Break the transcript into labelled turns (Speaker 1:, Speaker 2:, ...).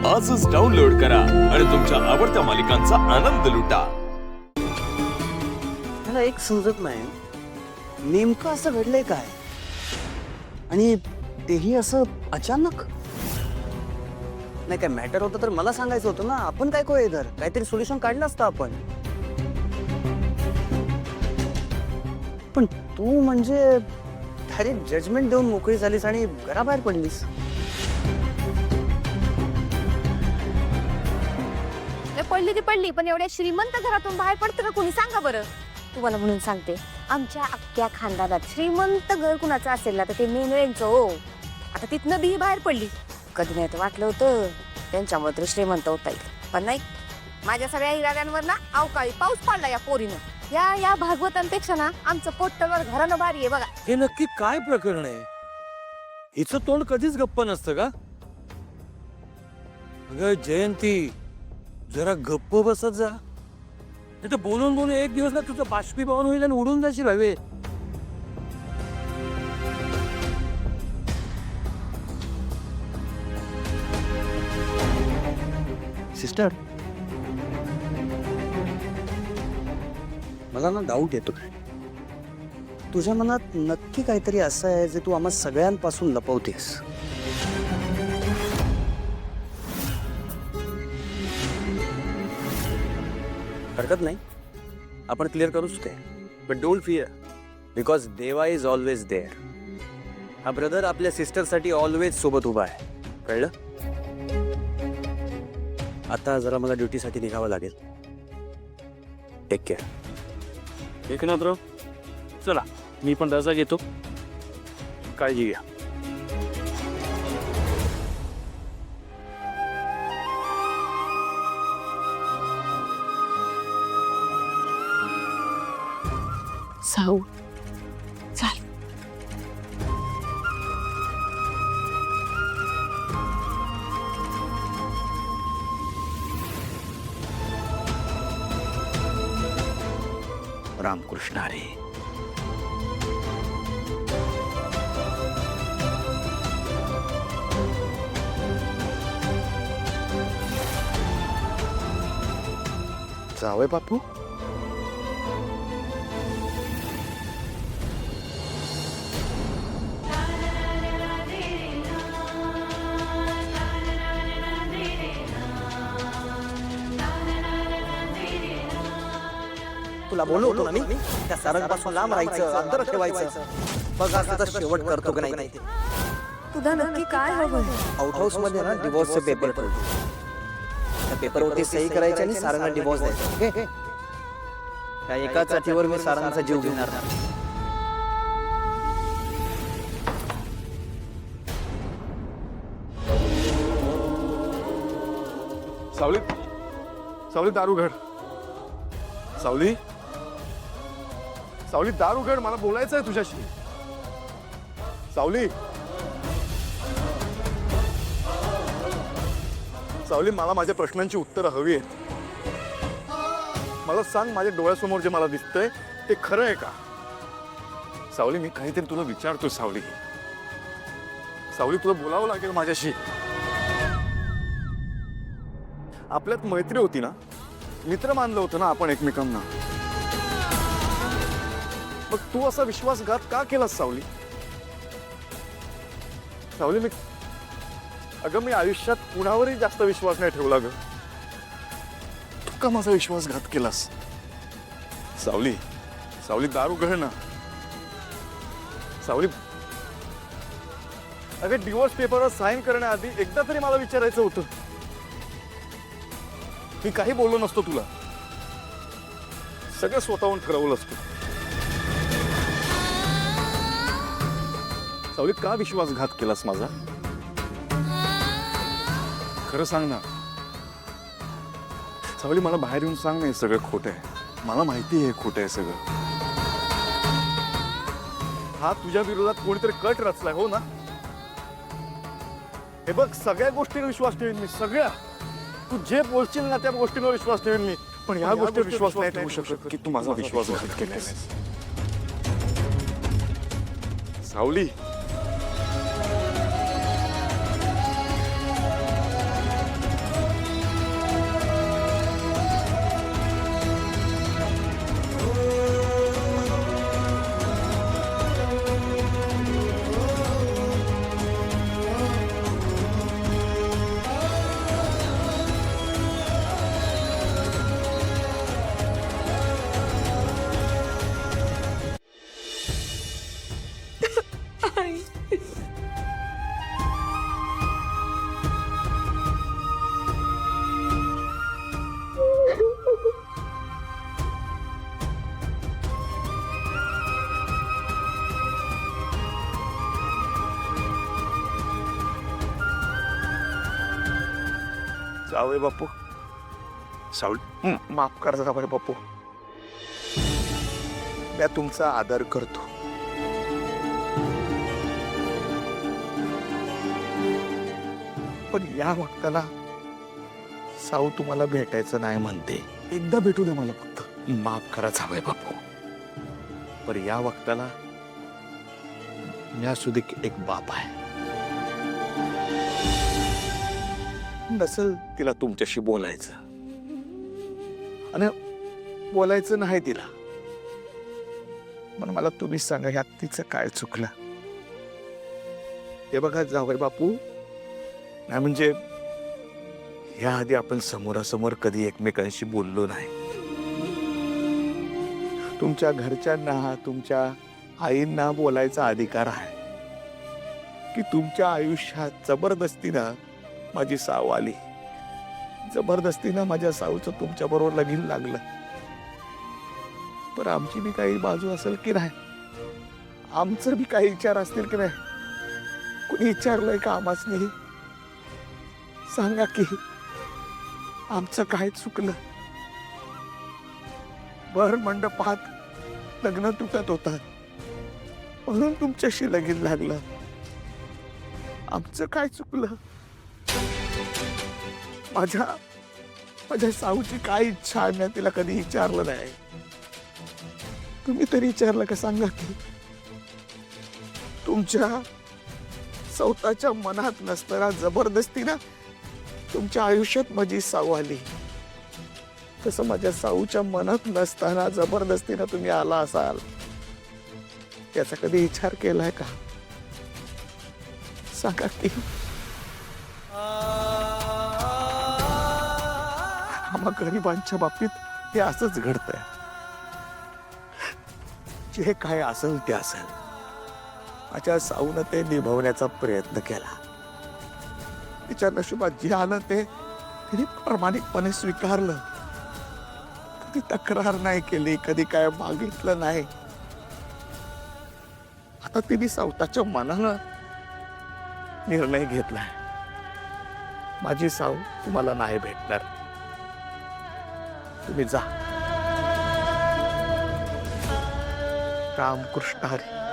Speaker 1: आजच डाउनलोड करा आणि तुमच्या आवडत्या मालिकांचा आनंद लुटा.
Speaker 2: मला एक समजत नाही, नेमकं असं घडलंय काय आणि तेही असं अचानक. नाही काय मॅटर होतं तर मला सांगायचं होतं ना. आपण काय कोय इधर काहीतरी सोल्युशन काढलं असतं आपण. पण तू म्हणजे डायरेक्ट जजमेंट देऊन मोकळी झालीस आणि घराबाहेर पडलीस.
Speaker 3: पडली ती पडली, पण एवढ्या श्रीमंत घरातून बाहेर पडतं का कोणी सांगा बरं. तुम्हाला म्हणून सांगते, आमच्या अख्ख्या खानदानात श्रीमंत घर कुणाचं असेल ना तर ते मेनळेंचं हो. आता तिथनं बी बाहेर पडली. कधी नाही तर वाटलं होतं त्यांच्यामुळे तर श्रीमंत होता येईल, पण नाही. माझ्या सगळ्या इराद्यांवर ना अवकाळी पाऊस पडला या पोरीनं. या भागवतांपेक्षा ना आमचं पोट्टवर घरानं भारी आहे बघा.
Speaker 4: हे नक्की काय प्रकरण आहे? हिचं तोंड कधीच गप्प नसतं का? अगं जयंती, जरा गप्प बसत जा. नाही तर बोलून बोलून एक दिवस ना तुझं बाष्पीभवन होईल आणि उडून जाशील हवे.
Speaker 2: सिस्टर, मला ना डाऊट येतो. तुझ्या मनात नक्की काहीतरी असं आहे जे तू आम्हा सगळ्यांपासून लपवतेस. हरकत नाही, आपण क्लिअर करूच ते. बट डोंट फिअर, बिकॉज देवा इज ऑलवेज देअर. हा ब्रदर आपल्या सिस्टरसाठी ऑलवेज सोबत उभा आहे, कळलं? आता जरा मला ड्युटीसाठी निघावं लागेल. Take care.
Speaker 4: एकनाथराव, चला मी पण रजा घेतो. काळजी घ्या.
Speaker 3: साऊ चाल.
Speaker 2: रामकृष्ण हरी.
Speaker 5: जावय बापू,
Speaker 2: तुला बोललो होतो ना मी, त्या सारंगपासून लांब राहायचं, अंतर ठेवायचं. बघा आता शेवट करतो की नाही ते.
Speaker 3: तुझा नक्की काय हवं?
Speaker 2: आउट हाऊस मध्ये ना डिवोर्सचे पेपर पडले. त्या पेपरवरती सही करायची आणि सारंगला डिवोर्स द्यायचा. ओके, त्या एकाच अटीवर मी सारंगचा जीव घेणार नाही.
Speaker 5: सावली, सावली दारू घड. सावली, सावली दारू घड, मला बोलायचं आहे तुझ्याशी. सावली, सावली, मला माझ्या प्रश्नांची उत्तरं हवी आहेत. मला सांग, माझ्या डोळ्यासमोर जे मला दिसतंय ते खरं आहे का? सावली, मी काहीतरी तुला विचारतो. सावली, सावली, तुला बोलावं लागेल माझ्याशी. आपल्यात मैत्री होती ना, मित्र मानलं होतं ना आपण एकमेकांना. मग तू असा विश्वासघात का केलास सावली? सावली, मी आयुष्यात कुणावरही जास्त विश्वास नाही ठेवला ग. तू का माझा विश्वासघात केलास? सावली, सावली, दारू घड ना. सावली, अगं डिवोर्स पेपरवर साईन करण्याआधी एकदा तरी मला विचारायचं होतं. मी काही बोललो नसतो तुला. सगळं स्वतःहून ठरवलं असतो. सावली, का विश्वासघात केलास माझा? खरं सांग ना. सावली, मला बाहेर येऊन सांग ना, हे सगळं खोटं आहे. मला माहिती आहे हे खोटं आहे सगळं. हा तुझ्या विरोधात कोणीतरी कट रचलाय, हो ना? हे बघ, सगळ्या गोष्टींवर विश्वास ठेवीन मी, सगळ्या. तू जे बोलशील ना त्या गोष्टींवर विश्वास ठेवेन मी, पण ह्या गोष्टीवर विश्वास नाही ठेवू शकत की तू माझा विश्वासघात केलास. सावली, जावई बापू.
Speaker 1: सावली
Speaker 5: माफ करा जावई बापू. मी तुमचा आदर करतो. पण या वक्ताला साऊ तुम्हाला भेटायचं नाही म्हणते. एकदा भेटू दे मला फक्त. माफ करा जावई बापू. पण या वक्ताला मी सुद्धा एक बाप आहे. नसल तिला तुमच्याशी बोलायचं आणि बोलायचं नाही तिला. पण मला तुम्ही सांगा यात तिचं काय चुकलं. हे बघा जावई बापू, नाही म्हणजे याआधी आपण समोरासमोर कधी एकमेकांशी बोललो नाही. तुमच्या घरच्यांना तुमच्या आईंना बोलायचा अधिकार आहे की तुमच्या आयुष्यात जबरदस्तीनं माझी साव आली, जबरदस्तीनं माझ्या साऊचं तुमच्या बरोबर लगीन लागलं. पण आमची बी काही बाजू असेल की नाही, आमचं बी काही विचार असतील की नाही. कुणी विचारलंय का आम्हाच नाही? सांगा की आमचं काय चुकलं. भर मंडपात लग्न तुटत होतात म्हणून तुमच्याशी लगीन लागलं. आमचं काय चुकलं? माझ्या साऊची काय इच्छा आहे मी तिला कधी विचारलं नाही. तुम्ही तरी विचारलं का? सांगा की. तुमच्या स्वतःच्या मनात नसताना जबरदस्तीनं तुमच्या आयुष्यात माझी साऊ आली, तसं माझ्या साऊच्या मनात नसताना जबरदस्तीनं तुम्ही आला असाल याचा कधी विचार केलाय का? सांगा की. आम्हा गरिबांच्या बाबतीत हे असंच घडतंय. जे काय असेल ते असेल, माझ्या साऊनं ते निभवण्याचा प्रयत्न केला. तिच्या नशिबात जे आलं ते तिने प्रामाणिकपणे स्वीकारलं. कधी तक्रार नाही केली, कधी काय मागितलं नाही. आता तिने स्वतःच्या मनानं निर्णय घेतलाय, माझी साऊ तुम्हाला नाही भेटणार. तुम्ही जा. रामकृष्ण हरी.